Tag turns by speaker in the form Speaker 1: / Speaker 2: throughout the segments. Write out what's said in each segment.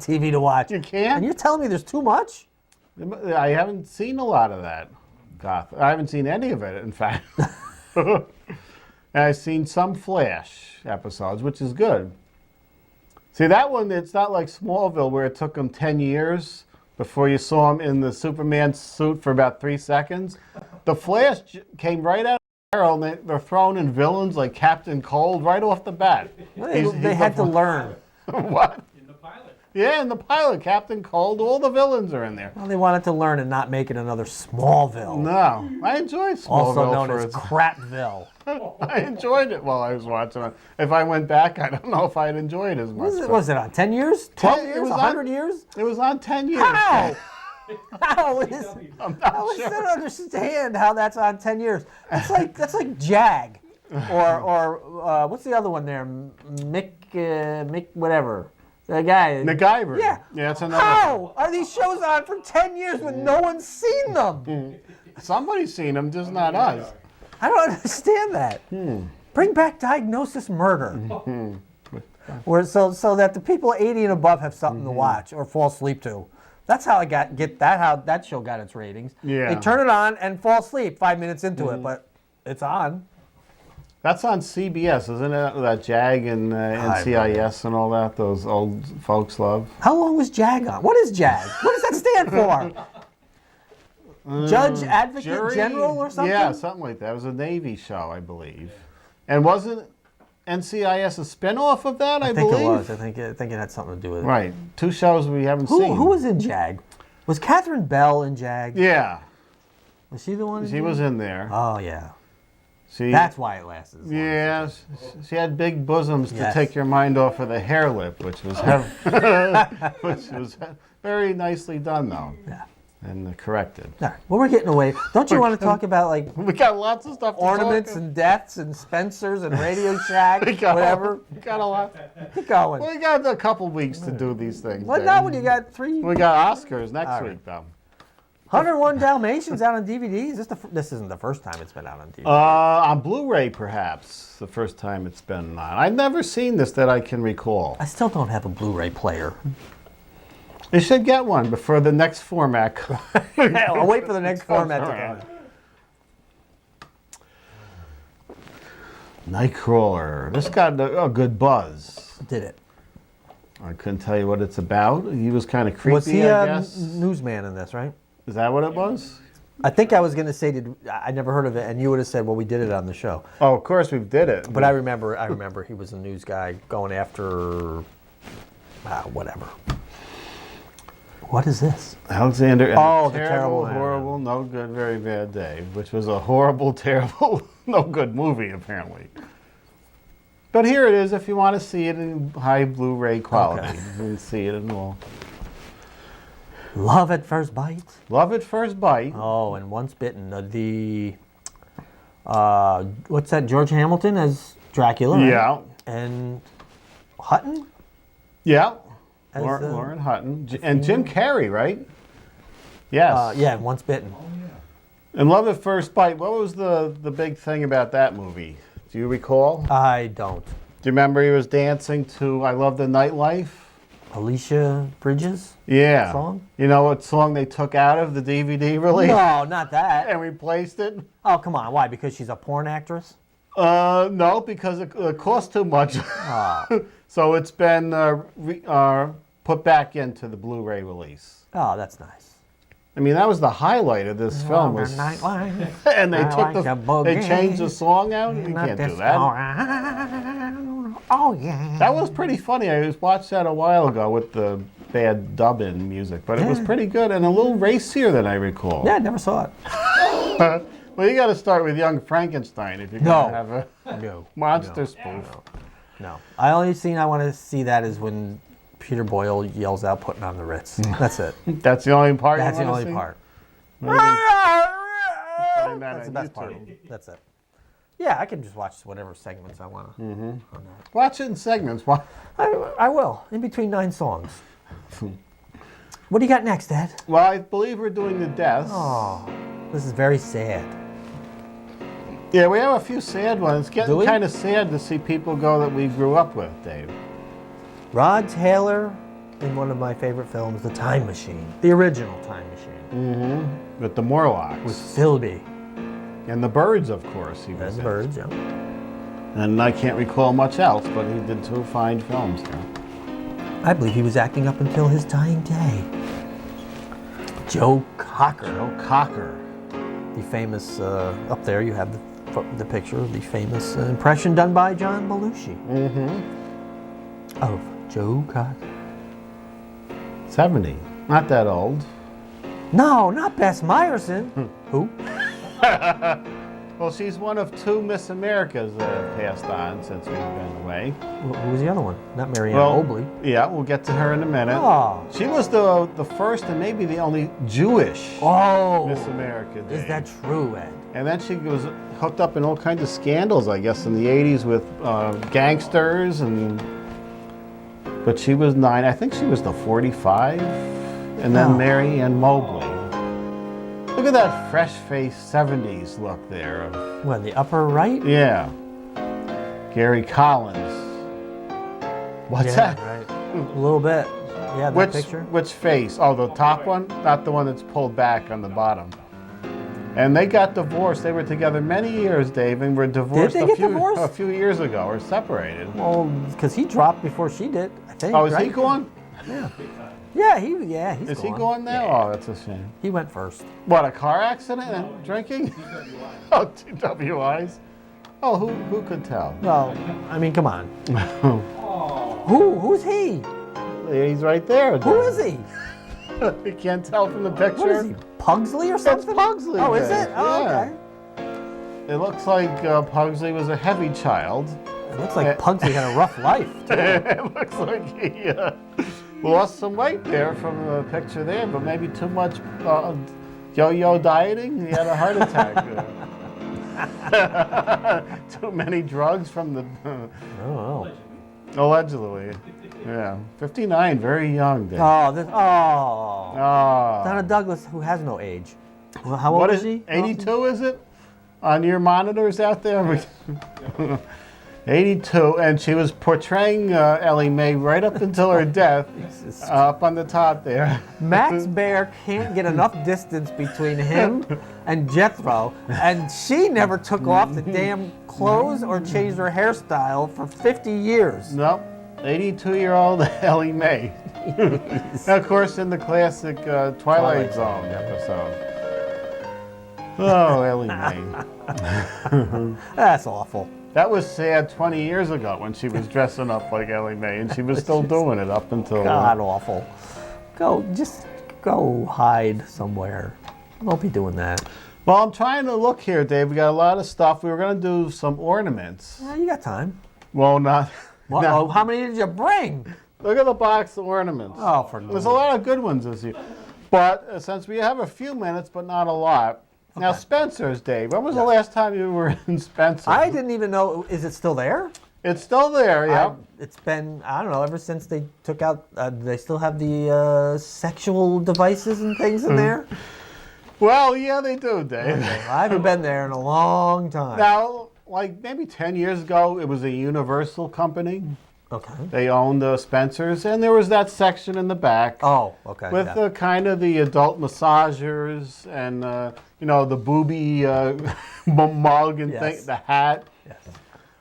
Speaker 1: TV to watch.
Speaker 2: You can't?
Speaker 1: And you're telling me there's too much?
Speaker 2: I haven't seen a lot of that. Gotham. I haven't seen any of it, in fact. And I've seen some Flash episodes, which is good. See, that one, it's not like Smallville where it took them 10 years before you saw him in the Superman suit for about 3 seconds. The Flash came right out of the barrel, and they're throwing in villains like Captain Cold right off the bat.
Speaker 1: Well, they had to learn.
Speaker 2: What?
Speaker 3: In the pilot.
Speaker 2: Yeah, in the pilot, Captain Cold, all the villains are in there.
Speaker 1: Well, they wanted to learn and not make it another Smallville.
Speaker 2: No, I enjoyed Smallville.
Speaker 1: Also known
Speaker 2: for
Speaker 1: as
Speaker 2: its...
Speaker 1: Crapville.
Speaker 2: I enjoyed it while I was watching it. If I went back, I don't know if I'd enjoy it as much.
Speaker 1: Was it on 10 years? 12
Speaker 2: It
Speaker 1: years?
Speaker 2: was
Speaker 1: 100 years?
Speaker 2: It was on 10 years.
Speaker 1: How? How is
Speaker 2: I'm
Speaker 1: I
Speaker 2: not
Speaker 1: don't
Speaker 2: sure.
Speaker 1: understand how that's on 10 years. That's like Jag. Or what's the other one there? Mick whatever. The guy.
Speaker 2: MacGyver.
Speaker 1: Yeah.
Speaker 2: Yeah, that's another.
Speaker 1: How are these shows on for 10 years when no one's seen them?
Speaker 2: Somebody's seen them, just not us.
Speaker 1: I don't understand that. Bring back Diagnosis Murder. Where so that the people 80 and above have something to watch or fall asleep to. That's how how that show got its ratings.
Speaker 2: Yeah.
Speaker 1: They turn it on and fall asleep 5 minutes into it, but it's on.
Speaker 2: That's on CBS, isn't it? That JAG and NCIS and all that, those old folks love.
Speaker 1: How long was JAG on? What is JAG? What does that stand for? Judge Advocate
Speaker 2: Jury?
Speaker 1: General or something?
Speaker 2: Yeah, something like that. It was a Navy show, I believe. And wasn't NCIS a spinoff of that, I believe?
Speaker 1: I think it was. I think it had something to do with it.
Speaker 2: Right. 2 shows we haven't seen.
Speaker 1: Who was in JAG? Was Catherine Bell in JAG?
Speaker 2: Yeah.
Speaker 1: Was she the one?
Speaker 2: She was in there.
Speaker 1: Oh, yeah.
Speaker 2: She,
Speaker 1: That's why it lasted. As long
Speaker 2: yeah,
Speaker 1: as
Speaker 2: she had big bosoms
Speaker 1: Yes.
Speaker 2: to take your mind off of the hair lip, which was which was very nicely done, though,
Speaker 1: Yeah.
Speaker 2: and corrected.
Speaker 1: All right. Well, we're getting away. Don't you want to talk about like
Speaker 2: We got lots of stuff to
Speaker 1: ornaments
Speaker 2: talk
Speaker 1: and deaths and Spencers and Radio Shack,
Speaker 2: We got-
Speaker 1: whatever?
Speaker 2: We got a lot.
Speaker 1: Keep going.
Speaker 2: We got a couple weeks to do these things.
Speaker 1: Well,
Speaker 2: Dave.
Speaker 1: not when you got three.
Speaker 2: We got Oscars next
Speaker 1: All right.
Speaker 2: week, though.
Speaker 1: 101 Dalmatians out on DVD. This isn't the first time it's been out on DVD.
Speaker 2: On Blu-ray, perhaps, the first time it's been on. I've never seen this that I can recall.
Speaker 1: I still don't have a Blu-ray player.
Speaker 2: You should get one before the next format.
Speaker 1: I'll wait for the next format to come.
Speaker 2: Nightcrawler. This got a good buzz.
Speaker 1: Did it?
Speaker 2: I couldn't tell you what it's about. He was kind of creepy,
Speaker 1: Was he
Speaker 2: I
Speaker 1: a
Speaker 2: guess.
Speaker 1: newsman in this, right?
Speaker 2: Is that what it was?
Speaker 1: I think I was going to say, I never heard of it, and you would have said, well, we did it on the show.
Speaker 2: Oh, of course we did it.
Speaker 1: But I remember he was a news guy going after, whatever. What is this?
Speaker 2: Alexander and
Speaker 1: Oh,
Speaker 2: the
Speaker 1: the
Speaker 2: terrible,
Speaker 1: terrible,
Speaker 2: horrible, no good, very bad day, which was a horrible, terrible, no good movie, apparently. But here it is if you want to see it in high Blu-ray quality.
Speaker 1: Okay.
Speaker 2: You can see it in all.
Speaker 1: Love at First Bite.
Speaker 2: Love at First Bite.
Speaker 1: Oh, and Once Bitten. What's that? George Hamilton as Dracula. Right?
Speaker 2: Yeah.
Speaker 1: And Hutton.
Speaker 2: Yeah.
Speaker 1: As,
Speaker 2: Lauren Hutton. And Jim Carrey, right? Yes.
Speaker 1: Yeah, and Once Bitten.
Speaker 2: And Love at First Bite, what was the big thing about that movie? Do you recall? Do
Speaker 1: I don't.
Speaker 2: you remember he was dancing to I Love the Nightlife?
Speaker 1: Alicia Bridges.
Speaker 2: Yeah.
Speaker 1: Song?
Speaker 2: You know what song they took out of the DVD release?
Speaker 1: No, not that.
Speaker 2: And replaced it?
Speaker 1: Oh, come on. Why? Because she's a porn actress?
Speaker 2: No, because it cost too much.
Speaker 1: Oh.
Speaker 2: So it's been put back into the Blu-ray release.
Speaker 1: Oh, that's nice.
Speaker 2: I mean, that was the highlight of this film. Was,
Speaker 1: Nightlife.
Speaker 2: and they
Speaker 1: I
Speaker 2: took
Speaker 1: like
Speaker 2: the
Speaker 1: a boogie.
Speaker 2: they changed the song out. You can't do that.
Speaker 1: Oh, yeah.
Speaker 2: That was pretty funny. I just watched that a while ago with the bad dub-in music, but it was pretty good and a little racier than I recall.
Speaker 1: Yeah, I never saw it.
Speaker 2: Well, you got to start with Young Frankenstein if you're going to have a
Speaker 1: No.
Speaker 2: monster spoof.
Speaker 1: No. The only scene I want to see that is when Peter Boyle yells out putting on the Ritz. That's it.
Speaker 2: That's the only part.
Speaker 1: That's
Speaker 2: you
Speaker 1: the
Speaker 2: wanna
Speaker 1: only
Speaker 2: see?
Speaker 1: part.
Speaker 2: Maybe find that
Speaker 1: That's the
Speaker 2: on
Speaker 1: best part.
Speaker 2: YouTube.
Speaker 1: That's it. Yeah, I can just watch whatever segments I want to.
Speaker 2: Watch it in segments.
Speaker 1: I will, in between 9 songs. What do you got next, Ed?
Speaker 2: Well, I believe we're doing the deaths.
Speaker 1: Oh, this is very sad.
Speaker 2: Yeah, we have a few sad ones. It's
Speaker 1: Do
Speaker 2: getting
Speaker 1: we?
Speaker 2: kind of sad to see people go that we grew up with, Dave.
Speaker 1: Rod Taylor, in one of my favorite films, The Time Machine, the original Time Machine.
Speaker 2: With the Morlocks.
Speaker 1: With Philby.
Speaker 2: And the Birds, of course. He was
Speaker 1: And the
Speaker 2: in.
Speaker 1: Birds, yeah.
Speaker 2: And I can't recall much else, but he did 2 fine films there.
Speaker 1: I believe he was acting up until his dying day. Joe Cocker.
Speaker 2: Joe Cocker.
Speaker 1: The famous, up there you have the picture of the famous impression done by John Belushi. Of Joe Cocker.
Speaker 2: 70. Not that old.
Speaker 1: No, not Bess Myerson. Who?
Speaker 2: Well, she's one of 2 Miss Americas that have passed on since we've been away.
Speaker 1: Who was the other one? Not Marianne
Speaker 2: Well,
Speaker 1: Mobley.
Speaker 2: Yeah, we'll get to her in a minute.
Speaker 1: Oh.
Speaker 2: She was the first and maybe the only Jewish Miss America.
Speaker 1: Is that true, Ed?
Speaker 2: And then she was hooked up in all kinds of scandals, I guess, in the 80s with gangsters. But she was 9. I think she was the 45. And then Marianne Mobley. Look at that fresh-faced 70s look there.
Speaker 1: What, the upper right?
Speaker 2: Yeah. Gary Collins. What's that?
Speaker 1: Right. A little bit. Yeah, that picture.
Speaker 2: Which face? Oh, the top one? Not the one that's pulled back on the bottom. And they got divorced. They were together many years, Dave, and were divorced
Speaker 1: Did they get divorced?
Speaker 2: a few years ago, or separated.
Speaker 1: Well, because he dropped before she did, I think.
Speaker 2: Oh, is
Speaker 1: right?
Speaker 2: he gone?
Speaker 1: Yeah, he's
Speaker 2: Is he
Speaker 1: gone.
Speaker 2: gone now?
Speaker 1: Yeah.
Speaker 2: Oh, that's a shame.
Speaker 1: He went first.
Speaker 2: What, a car accident and drinking? Oh, 2 WIs. Oh, who could tell?
Speaker 1: Well, I mean, come on. Who's he?
Speaker 2: He's right there.
Speaker 1: Who is he?
Speaker 2: You can't tell from the picture.
Speaker 1: What is he? Pugsley or something?
Speaker 2: It's Pugsley.
Speaker 1: Oh, is
Speaker 2: Dave.
Speaker 1: it? Oh,
Speaker 2: Yeah.
Speaker 1: okay.
Speaker 2: It looks like Pugsley was a heavy child.
Speaker 1: It looks like Pugsley had a rough life, too.
Speaker 2: It looks like he lost some weight there from the picture there, but maybe too much yo-yo dieting. He had a heart attack. Too many drugs from the...
Speaker 1: Oh,
Speaker 2: Allegedly. Yeah. 59, very young. Dave.
Speaker 1: Oh.
Speaker 2: Oh.
Speaker 1: Donna Douglas, who has no age. Well, how old
Speaker 2: What
Speaker 1: is
Speaker 2: is
Speaker 1: she?
Speaker 2: 82, is it? On your monitors out there? 82, and she was portraying Ellie Mae right up until her death, up on the top there.
Speaker 1: Max Baer can't get enough distance between him and Jethro, and she never took off the damn clothes or changed her hairstyle for 50 years.
Speaker 2: Nope, 82-year-old Ellie Mae. Of course, in the classic Twilight Zone episode. Oh, Ellie Mae.
Speaker 1: That's awful.
Speaker 2: That was sad 20 years ago when she was dressing up like Ellie Mae, and she was still doing it up until...
Speaker 1: God awful. Just go hide somewhere. Don't be doing that.
Speaker 2: Well, I'm trying to look here, Dave. We got a lot of stuff. We were going to do some ornaments.
Speaker 1: Yeah, you got time.
Speaker 2: Well, not...
Speaker 1: Well,
Speaker 2: no.
Speaker 1: oh, how many did you bring?
Speaker 2: Look at the box of ornaments.
Speaker 1: Oh, for
Speaker 2: There's a lot of good ones this year. But since we have a few minutes, but not a lot... Now, Spencer's, Dave. When was the last time you were in Spencer's?
Speaker 1: I didn't even know. Is it still there?
Speaker 2: It's still there, yeah.
Speaker 1: It's been, I don't know, ever since they took out, they still have the sexual devices and things in there?
Speaker 2: Well, yeah, they do, Dave.
Speaker 1: Okay. I haven't been there in a long time.
Speaker 2: Now, like maybe 10 years ago, it was a Universal company.
Speaker 1: Okay.
Speaker 2: They owned Spencer's, and there was that section in the back.
Speaker 1: Oh, okay.
Speaker 2: With the kind of the adult massagers and, the booby mug and thing, the hat.
Speaker 1: Yes.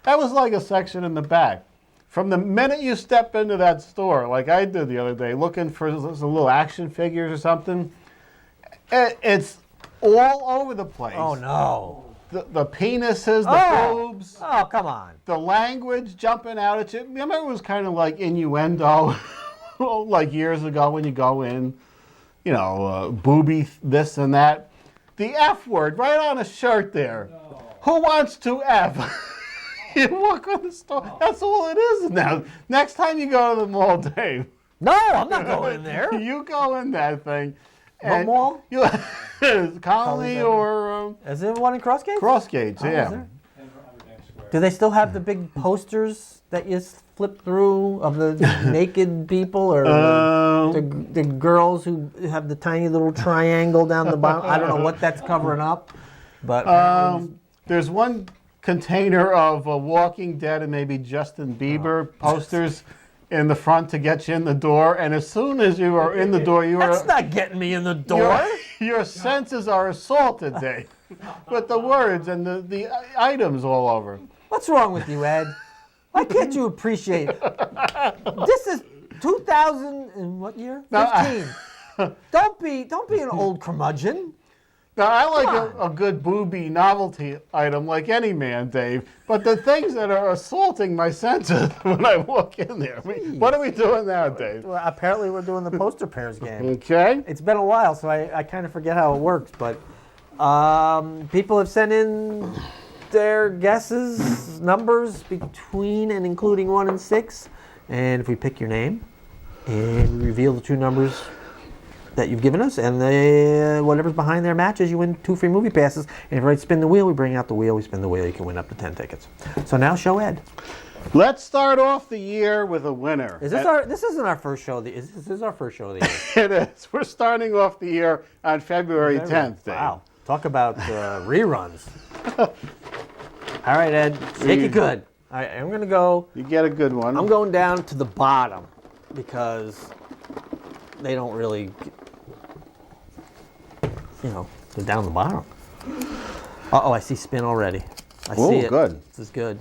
Speaker 2: That was like a section in the back. From the minute you step into that store, like I did the other day, looking for some little action figures or something, it's all over the place.
Speaker 1: Oh, no.
Speaker 2: The penises, the boobs.
Speaker 1: Oh, come on.
Speaker 2: The language jumping out at you. Remember, it was kind of like innuendo, like years ago when you go in, booby this and that. The F word right on a shirt there. No. Who wants to F? You walk on the store. That's all it is now. Next time you go to the mall, Dave.
Speaker 1: No, I'm not going in there.
Speaker 2: You go in that thing.
Speaker 1: What mall?
Speaker 2: Colony or...
Speaker 1: is there one in Crossgate?
Speaker 2: Crossgate, yeah.
Speaker 1: Do they still have the big posters that you flip through of the naked people or the girls who have the tiny little triangle down the bottom? I don't know what that's covering up, but
Speaker 2: there's one container of Walking Dead and maybe Justin Bieber posters in the front to get you in the door, and as soon as you are in the door,
Speaker 1: That's not getting me in the door.
Speaker 2: your senses are assaulted, Dave, with the words and the items all over.
Speaker 1: What's wrong with you, Ed? Why can't you appreciate it? This is 2000 and what year? 15. Don't be an old curmudgeon.
Speaker 2: Now, I like a good booby novelty item like any man, Dave, but the things that are assaulting my senses when I walk in there. I mean, what are we doing now, Dave?
Speaker 1: Well, apparently we're doing the poster pairs game.
Speaker 2: Okay.
Speaker 1: It's been a while, so I kind of forget how it works, but people have sent in their guesses, numbers between and including 1 and 6, and if we pick your name and we reveal the 2 numbers that you've given us, and whatever's behind there matches, you win 2 free movie passes. And if you spin the wheel, we bring out the wheel, we spin the wheel, you can win up to 10 tickets. So now show Ed.
Speaker 2: Let's start off the year with a winner.
Speaker 1: This isn't our first show. This is our first show of the year.
Speaker 2: It is. We're starting off the year on February 10th, Dave.
Speaker 1: Wow. Talk about reruns. All right, Ed. Take it good. All right, I'm going to go.
Speaker 2: You get a good one.
Speaker 1: I'm going down to the bottom because they don't really, they're down the bottom. Uh-oh, I see spin already. I see it.
Speaker 2: Good.
Speaker 1: This is good.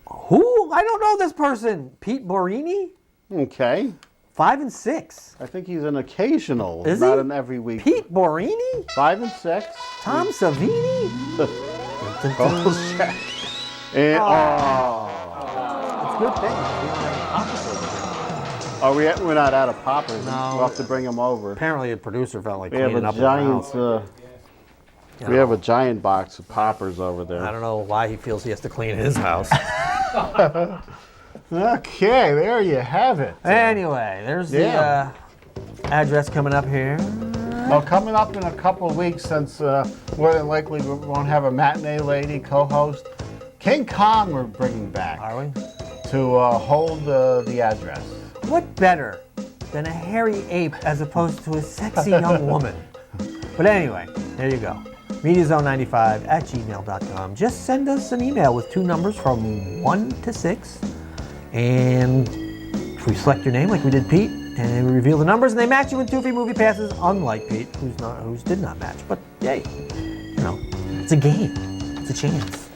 Speaker 1: Who? I don't know this person. Pete Borini?
Speaker 2: Okay.
Speaker 1: 5 and 6.
Speaker 2: I think he's an occasional,
Speaker 1: Is
Speaker 2: not
Speaker 1: he?
Speaker 2: an every week.
Speaker 1: Pete Borini?
Speaker 2: 5 and 6.
Speaker 1: Tom Savini?
Speaker 2: Oh, check. And,
Speaker 1: It's a good thing. We don't have a poppers over here.
Speaker 2: Oh, we're not out of poppers.
Speaker 1: No.
Speaker 2: We'll have to bring them over.
Speaker 1: Apparently, the producer felt like
Speaker 2: We have
Speaker 1: cleaning
Speaker 2: a
Speaker 1: up his house.
Speaker 2: giant. We have a giant box of poppers over there.
Speaker 1: I don't know why he feels he has to clean his house.
Speaker 2: Okay, there you have it.
Speaker 1: Anyway, there's the address coming up here.
Speaker 2: Well, coming up in a couple of weeks, since more than likely we won't have a matinee lady co-host, King Kong we're bringing back.
Speaker 1: Are we?
Speaker 2: To hold the address.
Speaker 1: What better than a hairy ape as opposed to a sexy young woman? But anyway, there you go. MediaZone95@gmail.com. Just send us an email with 2 numbers from 1 to 6. And if we select your name like we did Pete, and we reveal the numbers, and they match you with 2 free movie passes, unlike Pete, who's did not match. But yay, it's a game. It's a chance.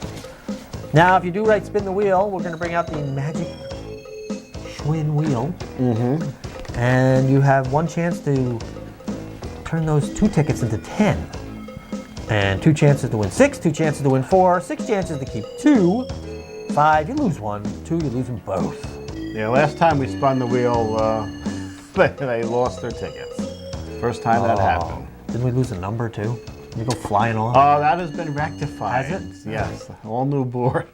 Speaker 1: Now, if you do right, spin the wheel. We're going to bring out the magic Schwinn wheel. Mm-hmm. And you have 1 chance to turn those 2 tickets into 10. And 2 chances to win 6, 2 chances to win 4, 6 chances to keep 2, 5, you lose 1, 2, you lose them both.
Speaker 2: Yeah, last time we spun the wheel, they lost their tickets. First time that happened.
Speaker 1: Didn't we lose a number too? Did we go flying off?
Speaker 2: Oh, that has been rectified.
Speaker 1: Has it?
Speaker 2: Yes, all new board.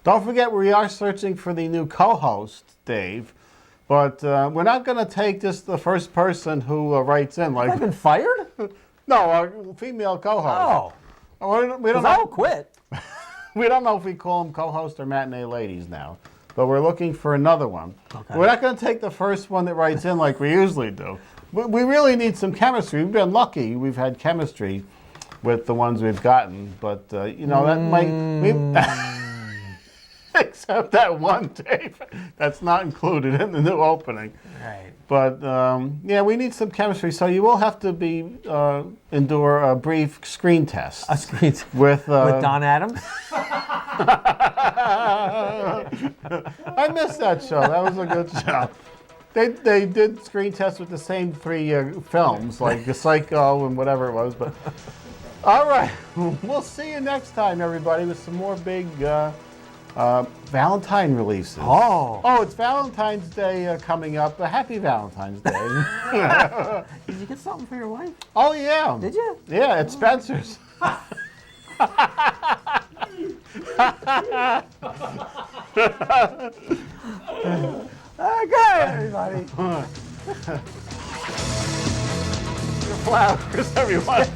Speaker 2: Don't forget, we are searching for the new co-host, Dave. But we're not going to take just the first person who writes in. Like,
Speaker 1: I've been fired?
Speaker 2: no, a female co-host.
Speaker 1: Oh,
Speaker 2: we don't
Speaker 1: I'll
Speaker 2: know.
Speaker 1: quit.
Speaker 2: We don't know if we call them co-host or matinee ladies now. But we're looking for another one.
Speaker 1: Okay.
Speaker 2: We're not going to take the first one that writes in like we usually do. We really need some chemistry. We've been lucky. We've had chemistry with the ones we've gotten. But, that might... Except that one, Dave. That's not included in the new opening.
Speaker 1: Right.
Speaker 2: But, we need some chemistry. So you will have to endure a brief screen test.
Speaker 1: A screen
Speaker 2: with
Speaker 1: Don Adams?
Speaker 2: I missed that show. That was a good show. They did screen tests with the same 3 films, like The Psycho and whatever it was. But all right, we'll see you next time, everybody, with some more big Valentine releases.
Speaker 1: Oh,
Speaker 2: it's Valentine's Day coming up. Happy Valentine's Day.
Speaker 1: did you get something for your wife?
Speaker 2: Oh yeah.
Speaker 1: Did you?
Speaker 2: Yeah, at Spencer's.
Speaker 1: Okay, everybody.
Speaker 2: Flowers, everyone.